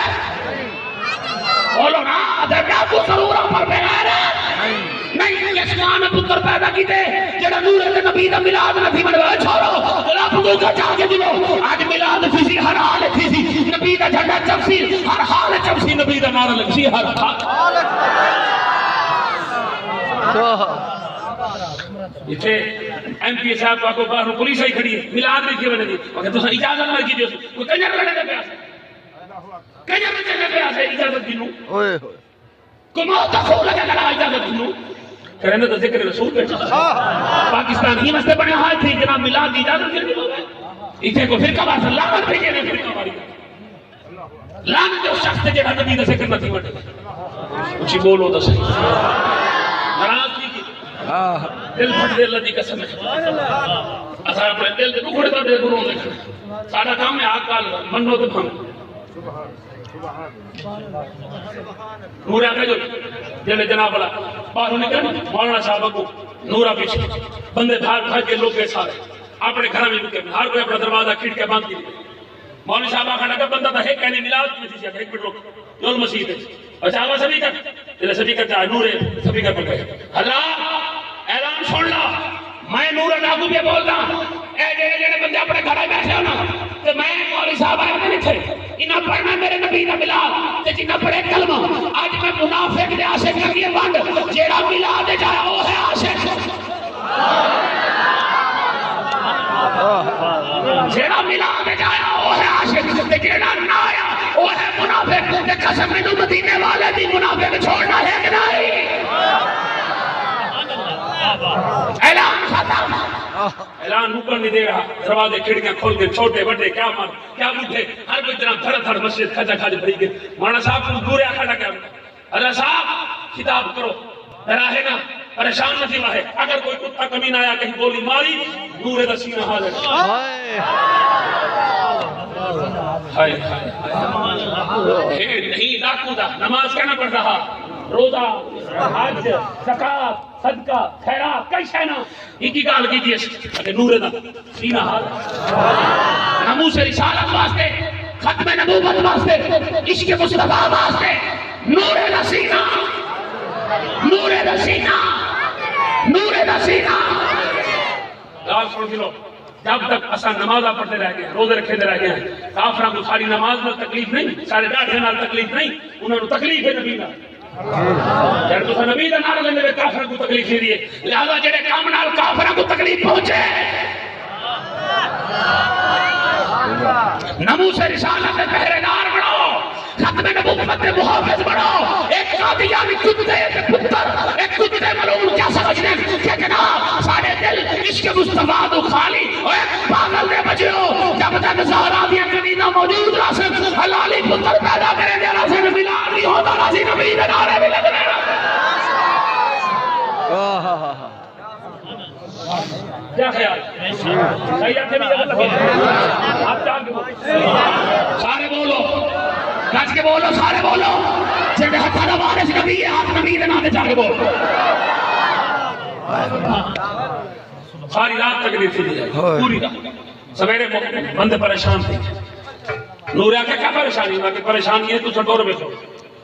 بولو نا، اگر ڈاکو ضرور آن پر بغیرت نہیں، کس ماں نے پتر پیدا کی دے جڑا نور نبی دا ملاد نہیں منوائے، چھوڑو لا بندوقا چاہ کے دلو، آج ملاد تھی ہر حال تھی نبی دا جھنڈا چمسی، ہر حال چمسی نبی دا نعرہ لگسی، ہر حال اتھے ایم پی صاحب کو باہر پولیس آئی کھڑی ہے، ملاد نہیں تھی بنے دی، اگر تو اجازت مر کی دیو کوئی کنجر لڑے دے پیاسے، کنجر لڑے دے پیاسے اجازت دینو، کوئی موت خون لگے لڑا اجازت دینو، کہنے تو ذکر رسول بیٹھا پاکستان ہی مسئلے بنے ہوئے تھے جناب ملاد دی اجازت دینی ہو گئے، اتھے کو فرقہ بات اللہ پر بھیجے نہیں فرقہ ماری لانت اس شخص جڑا نبی دا ذکر نہ تھی وٹے کچھ بولو تو صحیح ناراض نہیں کی دل پھٹ دے اللہ دی قسم ہے اسا اپنے دل دے ٹکڑے تو دے گروں دے ساڈا کام ہے آکال منو تے بھن نورا کا جو جنے جناب والا باہر نکل مولانا صاحب کو نورا پیچھے بندے بھاگ کے لوگ کے سارے اپنے گھر میں رکے ہر کوئی اپنا دروازہ کھڑکیاں بند کی مولوی صاحب آخر لگا بندہ تھا ایک کہنے ملاد میں تھی ایک منٹ روک جو مسجد ہے اچھا آگا سبھی کر جلے سبھی کر چاہے نور ہے سبھی کر پر گئے حضرات اعلان چھوڑ لا میں نور ڈاکو بھی بولتا اے جڑے بندے اپنے گھر میں بیٹھے ہو نا تو میں مولوی صاحب آئے نہیں تھے انہاں پڑھنا میرے نبی دا ملاد تے جنہاں پڑھے کلمہ آج میں منافق دے عاشق کر کے بند جیڑا ملاد دے جایا وہ ہے عاشق جیڑا ملاد دے جایا وہ ہے عاشق تے جیڑا نہ آیا وہ ہے منافق تے قسم میں مدینے والے دی منافق چھوڑنا ہے کہ نہیں اعلان ختم اعلان نکل نہیں دے رہا دروازے کھڑکیاں کھول کے چھوٹے بڑے کیا مر کیا بوٹھے ہر کوئی جناب دھڑ دھڑ مسجد کھجا کھجا بھری گئے مولانا صاحب کو دورے کھڑا کیا حضرت صاحب خطاب کرو ڈرا ہے نا پریشان نہ تھی ہے اگر کوئی کتا کمینہ آیا کہیں گولی ماری نور دا سینہ حاضر ہائے نہیں ڈاکو دا نماز کہنا پڑ رہا روزہ حج زکات صدقہ خیرات کئی شینا ایک ہی گال کی دیش اگر نور دا سینہ حاضر ناموس رسالت واسطے ختم نبوت واسطے عشق مصطفیٰ واسطے نور دا سینہ نور دا سینہ نور دا سینہ گال سن کے لو جب تک اسا نمازہ پڑھتے رہ گئے روزے رکھے رہ گئے ہیں کافراں کو ساری نماز میں تکلیف نہیں سارے ڈاڈھے نال تکلیف نہیں انہوں نے تکلیف ہے نبی نال جڑ تو نبی دا نعرہ لیندے کافراں کو تکلیف نہیں دیے لہذا جڑے کام نال کافراں کو تکلیف پہنچے ناموس رسالت کے پہرے دار بناؤ ختم نبوت کے محافظ بناؤ ایک قادیانی کتے کے پتر ایک کتے ملعون کیا سمجھنے کہ جناب سارے دل عشق مصطفیٰ تو خالی اور ایک پاگل نے بجو جب حضرت زہرا دی کلیدہ موجود راسے حلالی پتر پیدا کرے دے راسے ملال نہیں ہوتا راسی نبی دے نارے بھی لگ رہے کیا خیال صحیح ہے بھی جگہ لگے آپ چاہ کے سارے بولو کچھ کے بولو سارے بولو جنہیں ہتھا دا وارث نبی ہے ہاتھ نبی دے نارے چاہ کے بولو ساری رات تک دیتی دی جائے پوری رات سویرے بندے پریشان تھے نور آکے کیا پریشانی ہوگا کہ پریشانی ہے تو سٹور بیٹھو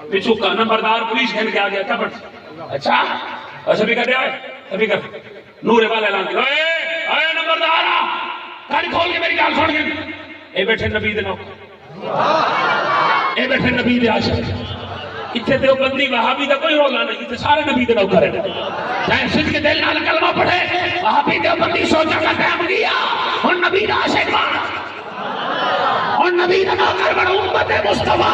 پچھو کا نمبردار پولیس گھن کے آگیا کیا پڑھتا اچھا ایسا بھی کرتے آئے ابھی کر نور والے اعلان کیا اے نمبردار کھالی کھول کے میری گال سن کے اے بیٹھے نبی دے نوکر اے بیٹھے نبی دے عاشق اتنے دیوبندی وہابی کا کوئی رولا نہیں اتنے سارے نبی دے نوکر ہیں چاہے صدق کے دل نال کلمہ پڑھے وہابی دیوبندی سوچا کا ٹائم گیا اور نبی دا عاشق بنا اور نبی دا نوکر بنا امت مصطفیٰ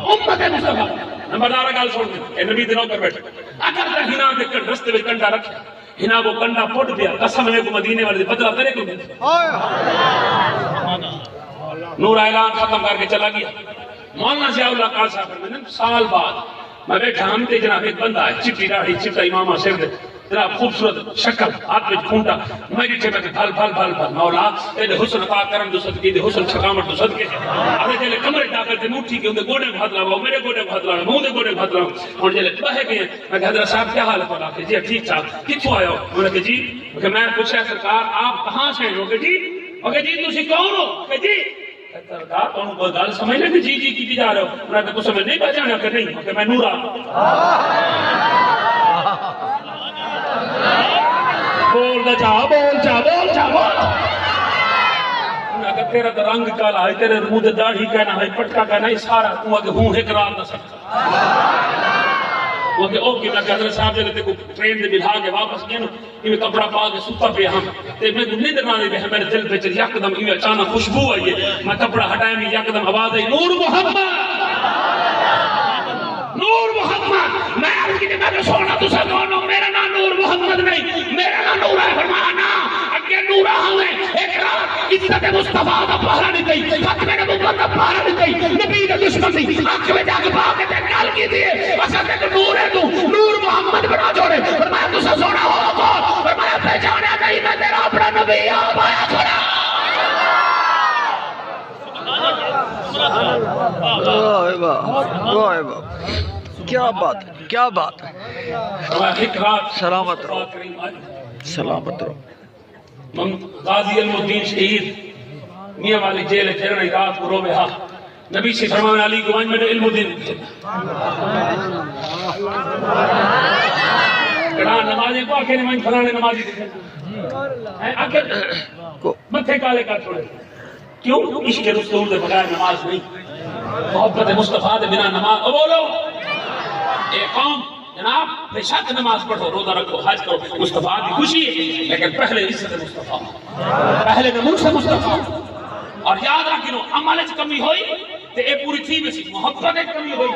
امت مصطفیٰ نمبردارہ گال چھوڑ دیں اے نبی دنوں پر بیٹھے اگر تک ہنا دے کر رستے میں کنڈا رکھا ہنا وہ کنڈا پھوٹ دیا قسم ہے کو مدینے والے بدلہ کرے کو نہیں نور اعلان ختم کر کے چلا گیا مولانا ضیاء اللہ کال صاحب نے سال بعد میں بیٹھا ہم تے جناب ایک بندہ ہے چٹی داڑھی چٹا امامہ سر دے جناب خوبصورت شکل ہاتھ میں کھونٹا میری ٹھے میں بھل بھل بھل بھل مولا اے حسن عطا کرم جو صدقے دے حسن چھکامت جو صدقے ارے جلے کمرے داخل تے موٹھی کے اندے گوڑے بھات لاؤ میرے گوڑے بھات لاؤ منہ دے گوڑے بھات لاؤ اور جلے بہے گئے میں کہ حضرت صاحب کیا حال ہے پڑھا کہ جی ٹھیک ٹھاک کتھوں آئے ہو انہوں نے کہ جی کہ میں پوچھا سرکار آپ کہاں سے ہیں کہ جی کہ جی تسی کون ہو کہ جی سرکار تو ان کو گل سمجھ لے کہ جی جی کی جا رہے ہو انہوں نے کچھ سمجھ نہیں پہچانا کہ نہیں کہ میں نورا بول دا چاہ بول چاہ بول چاہ بول اگر تیرا دا رنگ کالا ہے تیرے منہ دے داڑھی کہنا ہے پٹکا کہنا ہے سارا تو اگر ہوں ایک رات نہ سکتا وہ کہ اوکے میں کہ حضرت صاحب جلے تے کو ٹرین دے بلھا کے واپس گئے نا یہ کپڑا پا کے ستا پہ ہم تے میں کو نیند نہ دے میرے دل پہ چل یکدم یہ اچانک خوشبو آئی ہے میں کپڑا ہٹایا میں یکدم آواز آئی نور محمد نور محمد میں عرض کی میں سونا تو سکونو میرا نام نور محمد نہیں میرا نام نور ہے فرمانا اگر نورا ہمیں ایک رات عزت مصطفیٰ کا پہرا نہیں گئی ختم نبوت کا پہرا نہیں گئی نبی کا دشمن سی آنکھ میں جا کے باہر کے تکال کی دیئے وسط ایک نور ہے تو نور محمد بنا جوڑے فرمایا تو سونا ہو کو فرمایا پہچانا نہیں میں تیرا اپنا نبی آپ آیا کھڑا کیا بات ہے کیا بات ہے سلامت رہو سلامت رہو غازی المدین شہید میاں والی جیل چرنی رات کو روبے ہاں نبی سے فرمان علی گوائن میں نے علم الدین کڑا نمازیں کو آکے نمائن فلانے نمازی دیکھیں آکے متھے کالے کا چھوڑے کیوں عشق رسول دے بغیر نماز نہیں محبت مصطفیٰ دے بنا نماز بولو اے قوم جناب بے شک نماز پڑھو روزہ رکھو حج کرو مصطفیٰ کی خوشی ہے لیکن پہلے عزت مصطفیٰ پہلے نمون سے مصطفیٰ اور یاد رکھو عمل اچھ کمی ہوئی تے اے پوری تھی بسی محبت ایک کمی ہوئی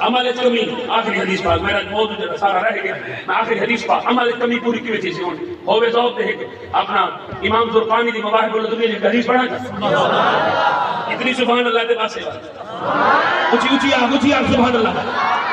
عمل اچھ کمی آخری حدیث پاک میرا موضوع سارا رہ گیا میں آخری حدیث پاک عمل اچھ کمی پوری کی وجہ سے ہونی ہوئے ذوق دے کہ اپنا امام زرقانی دی مواہب اللہ دنیا کی حدیث پڑھا جا اتنی سبحان اللہ دے پاسے اچھی آپ سبحان اللہ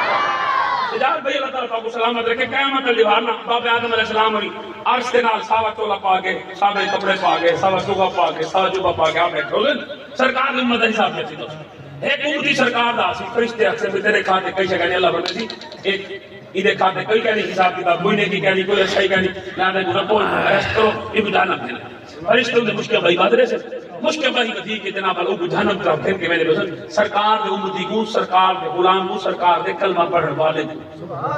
اجازت بھئی اللہ تعالیٰ کو سلامت رکھے قیامت الجوارنا باب آدم علیہ السلام ہوئی عرش کے نال ساوا چولا پا کے ساوا کپڑے پا کے ساوا چوبا پا کے ساوا چوبا پا کے آپ بیٹھ رہے سرکار نے امت حساب کیا تھی دوست ایک امتی سرکار دا سی فرشتے اکثر بھی تیرے کھاتے کئی شکانی اللہ بڑھنے تھی ایک ادھے کھاتے کوئی کہنی حساب کتاب کوئی نیکی کہنی کوئی اچھائی کہنی لہذا گزر کوئی ریسٹ کرو یہ بھی جانب دینا فرشتے انہیں مشکل بھائی بات رہے سے مشکل بھائی بدھی کہ جناب اللہ کو جہنم طرف پھر کے میں نے بسن سرکار دے امتی کو سرکار دے غلام کو سرکار دے کلمہ پڑھنے والے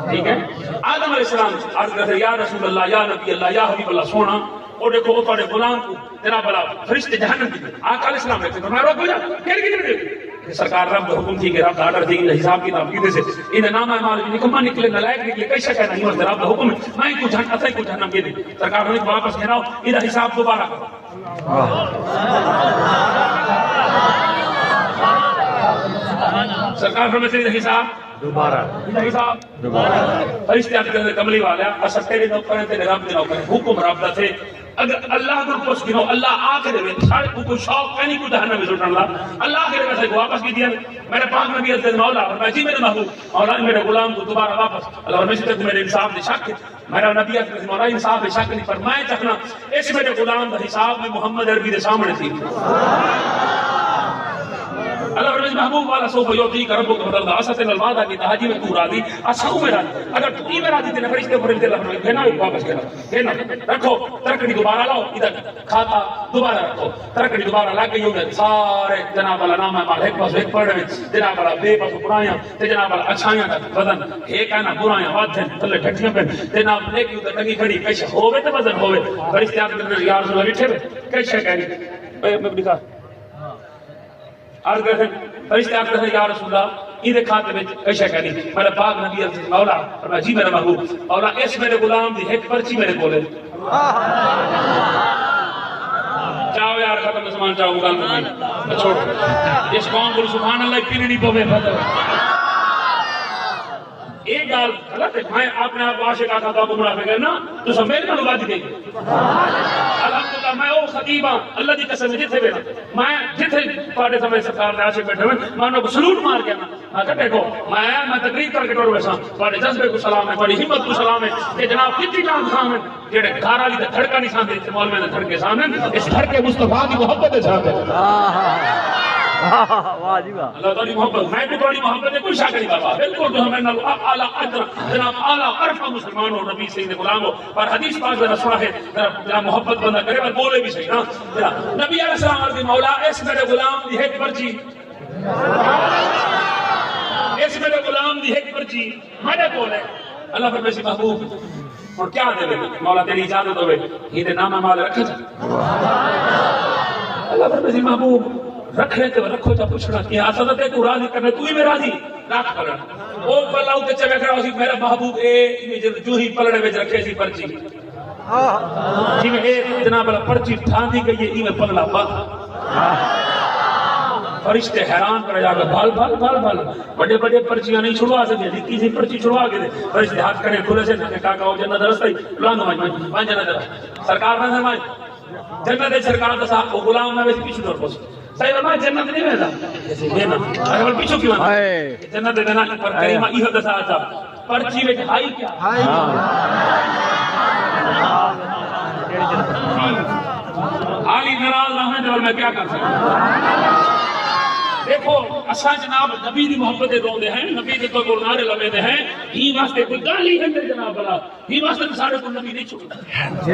ٹھیک ہے آدم علیہ السلام عرض کرتے یا رسول اللہ یا نبی اللہ یا حبیب اللہ سونا اور دیکھو وہ پڑھے غلام کو جناب اللہ فرشتے جہنم کی آقا علیہ السلام رہتے تو میں روک ہو جا کہنے کی جنب سرکار رب حکم تھی کہ رب آرڈر تھی کہ حساب کتاب کی سے انہیں نام اعمال بھی نکمہ نکلے نلائق نکلے کئی شکر نہیں ہوتے رب حکم میں کو جہنم اتھائی کو جہنم کے دی سرکار نے واپس کہنا ہو انہیں حساب دوبارہ کرو سرکار فرمائے سے حساب دوبارہ فرشتے آتے ہیں کملی والا اسا تیرے نوکر ہیں تیرے رب دے نوکر ہیں حکم رب دا تھے اگر اللہ کو پوچھ گنو اللہ آخر میں سارے کو شوق کہیں کوئی جہنم میں سٹن اللہ آخر میں سے واپس کی دیا میرے پاک نبی عزیز مولا اور میں جی میرے محبوب مولا میرے غلام کو دوبارہ واپس اللہ ہمیشہ تک میرے انصاف دے شک میرا نبی عزیز مولا انصاف دے شک نہیں پر میں چکنا اس میرے غلام دا حساب میں محمد عربی دے سامنے تھی اللہ فرمائے محبوب والا سوف یوتی کا ربک بدل اسات الوعدہ کی تہاجی میں تو راضی اسا میرا اگر تو ہی میرا دی فرشتے فرشتے اللہ فرمائے بھینا واپس کرنا بھینا رکھو ترکڑی دوبارہ لاؤ ادھر کھاتا دوبارہ رکھو ترکڑی دوبارہ لا کے یوں سارے جناب والا نام ہے مال ایک پاس ایک پڑھ جناب والا بے پاس پرایاں تے جناب والا اچھایاں دا بدن ایک ہے نا برایاں وادھن تلے ٹھٹیاں پہ جناب نیکی ادھر ٹنگی کھڑی پیش ہوے تے وزن ہوے فرشتے آپ کے یا رسول اللہ بیٹھے کیسے کہنی میں دکھا عرض کرتے ہیں فرشتے آپ کہتے ہیں یا رسول اللہ یہ کھاتے میں کیسے کہنی میرے پاک نبی عزیز مولا فرمایا جی میرا محبوب مولا اس میرے غلام دی ایک پرچی میرے کولے چاہو یار ختم مسلمان چاہو مغال میں چھوڑو اس قوم کو سبحان اللہ پیرنی پوے ایک گال غلط ہے میں آپ نے آپ عاشق آقا کو منافق ہے نا تو سب میرے میں بات گئی الحمدللہ میں او خطیبہ اللہ دی قسم جتھے بینا میں جتھے پاڑے سمجھ سرکار نے عاشق بیٹھے ہوئے میں انہوں کو سلوٹ مار گیا نا کہ دیکھو میں تقریر کر کے ٹور ویسا پاڑے جذبے کو سلام ہے پاڑی ہمت کو سلام ہے کہ جناب کتنی جان خام ہے جیڑے گھارا لی تے دھڑکا نہیں سامنے تے مولوی نے دھڑکے سامنے اس دھڑکے مصطفیٰ کی محبت ہے سامنے واہ جی واہ اللہ تعالی محبت میں بھی بڑی محبت ہے کوئی شک نہیں بابا بالکل جو ہمیں نال اعلی اجر جناب اعلی عرفہ مسلمان اور نبی سید غلام ہو پر حدیث پاک ذرا سنا ہے ذرا محبت بندہ کرے اور بولے بھی صحیح نا نبی علیہ السلام عرض مولا اس میرے غلام دی ایک پرچی اس میرے غلام دی ایک پرچی میرے کول ہے اللہ فرمائے سی محبوب اور کیا دے مولا تیری اجازت ہوے یہ تے نام مال رکھ اللہ فرمائے سی محبوب رکھنے تے رکھو جا پوچھنا کہ حضرت کو راضی کرنے تو ہی میں راضی رکھ کرنا او بلاؤ تے چوے کھڑا سی میرا محبوب اے جو ہی پلڑے وچ رکھے سی پرچی جی میں اے جناب والا پرچی ٹھاندی گئی ہے میں پلڑا با فرشتے حیران کر جا بھال بھال بھال بھال بڑے بڑے پرچیاں نہیں چھڑوا سکتے نکی سی پرچی چھڑوا کے دے فرشتے ہاتھ کرے کھلے سے نے کہا کہ جنت رستہ ہی لانو میں جنت سرکار نے فرمایا جنت سرکار دا صاحب غلام نہ ویسے پیچھے ڈور پوچھ صحیح فرمایا جنت نہیں ویلا ایسے دینا اگر پیچھے کیوں جنت دینا پر کریمہ یہ دسا تھا پرچی وچ ہائی کیا عالی ناراض نہ ہوئے تو میں کیا کر سکتا دیکھو اساں جناب نبی دی محبت دے روندے ہیں نبی دے تو نعرے لوے دے ہیں ہی واسطے کوئی گالی ہے جناب والا ہی واسطے سارے کو نبی نہیں چھوڑتا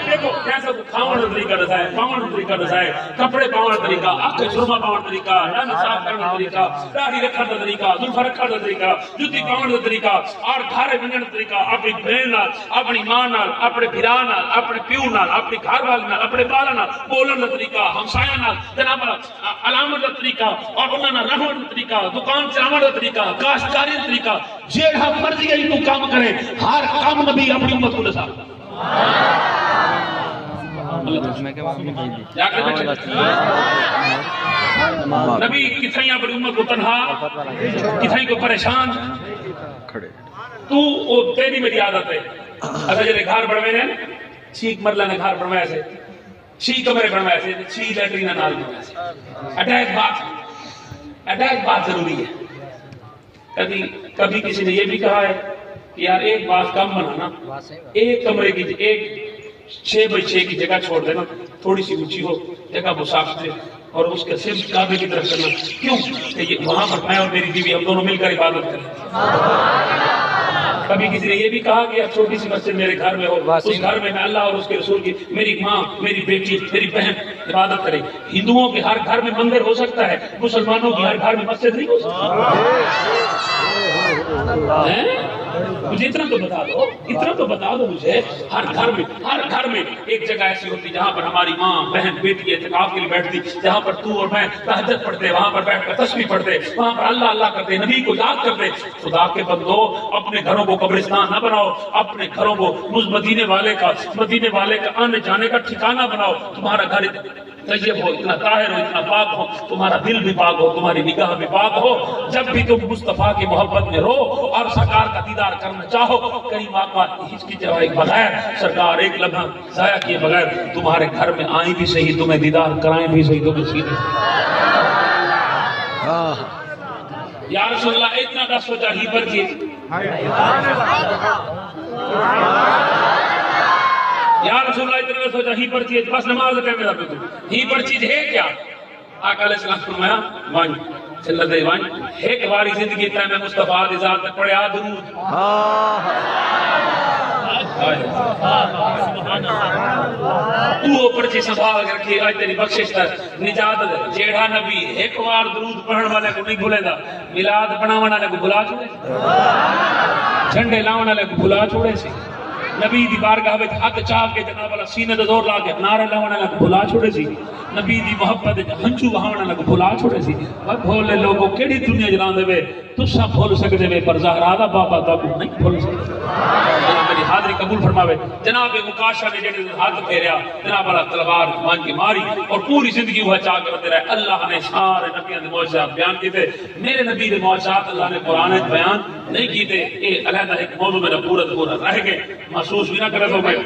دیکھو کیسا کو کھاون دا طریقہ دسا ہے پاون دا طریقہ دسا ہے کپڑے پاون دا طریقہ اکھ سرما پاون دا طریقہ رن صاف کرن دا طریقہ داڑھی رکھن دا طریقہ زلف رکھن دا طریقہ جُتی پاون دا طریقہ اور گھر ونجن دا طریقہ اپنی بہن نال اپنی ماں نال اپنے بھرا نال اپنے پیو نال اپنی گھر والے نال اپنے بالا نال بولن دا طریقہ ہمسایہ نال جناب علامت دا طریقہ اور انہوں نے رہن دا طریقہ دکان چلاون دا طریقہ کاشتکاری دا طریقہ جیڑا مرضی ہے تو کام کرے ہر کام نبی اپنی امت کو دسا نبی کتھائیں اپنی امت کو تنہا کتھائیں کو پریشان تو تیری میری عادت ہے اگر جیسے گھر بڑھوے نے چھیک مرلہ نے گھر بڑھوائے سے چھ کمرے بنوائے سے چھ لیٹرین نال بنوائے سے اٹیک بات ضروری ہے کبھی کسی نے یہ بھی کہا ہے کہ یار ایک بات کم بنانا ایک کمرے کی ایک 6x6 کی جگہ چھوڑ دینا تھوڑی سی اونچی ہو جگہ وہ صاف ستھری اور اس کے صرف کعبے کی طرف کرنا کیوں کہ وہاں پر میں اور میری بیوی ہم دونوں مل کر عبادت کریں کبھی کسی نے یہ بھی کہا کہ اب چھوٹی سی مسجد میرے گھر میں ہو اس گھر میں اللہ اور اس کے رسول کی میری ماں میری بیٹی میری بہن عبادت کرے ہندوؤں کے ہر گھر میں مندر ہو سکتا ہے مسلمانوں کی ہر گھر میں مسجد نہیں ہو سکتا مجھے اتنا تو بتا دو مجھے ہر گھر میں ایک جگہ ایسی ہوتی جہاں پر ہماری ماں بہن بیٹی اعتکاف کے لیے بیٹھتی جہاں پر تو اور میں تہجد پڑھتے وہاں پر بیٹھ کر تسبیح پڑھتے وہاں پر اللہ اللہ کرتے نبی کو یاد کرتے خدا کے بندو اپنے گھروں کو قبرستان نہ بناؤ اپنے گھروں کو مدینے والے کا آنے جانے کا ٹھکانہ بناؤ تمہارا گھر طیب ہو، اتنا طاہر ہو، اتنا پاک ہو، تمہارا دل بھی پاک ہو، تمہاری نگاہ بھی پاک ہو. جب بھی تم مصطفیٰ کی محبت میں رو اور سرکار کا دیدار کرنا چاہو، کریم آقا ہچکچائے بغیر، سرکار ایک لمحہ ضائع کیے بغیر تمہارے گھر میں آئیں بھی صحیح، تمہیں دیدار کرائیں بھی صحیح، تمہیں سیدھے. یا رسول اللہ اتنا کا سوچا ہی پر کی. یا رسول اللہ اتنا کا سوچا ہی پر چیز بس نماز پہ میرا پہ ہی پر چیز ہے کیا؟ آقا علیہ السلام فرمایا وان چلہ دے وان ایک باری زندگی تا میں مصطفیٰ دی ذات تک پڑھے درود. تو پرچی سنبھال کر کے آج تیری بخشش تک نجات دے. جیڑا نبی ایک بار درود پڑھن والے کو نہیں بھولے گا، میلاد بناون والے کو بھلا چھوڑے، جھنڈے لاون والے کو بھلا چھوڑے سی، نبی دی بارگاہ وچ ہاتھ چاہ کے جناب والا سینے تے زور لا کے نعرے لاون والے کو بھلا چھوڑے سی، نبی دی محبت وچ ہنجو بہاون والے کو بھلا چھوڑے سی. پر بھولے لوگوں کیڑی دنیا جلان دے وے تساں بھول سکدے وے پر زہرا دا بابا تک نہیں بھول سکدے. اللہ میری حاضری قبول فرماوے. جناب مکاشا نے جڑے ہاتھ پھیریا جناب والا تلوار مان کے ماری اور پوری زندگی وہ چاہ کرتے رہے. اللہ نے سارے نبیوں دے معجزات بیان کیتے، میرے نبی دے معجزات اللہ نے قرآن وچ بیان نہیں کیتے. اے علیحدہ ایک موضوع میرا پورا رہ گئے، محسوس بھی نہ کرے تو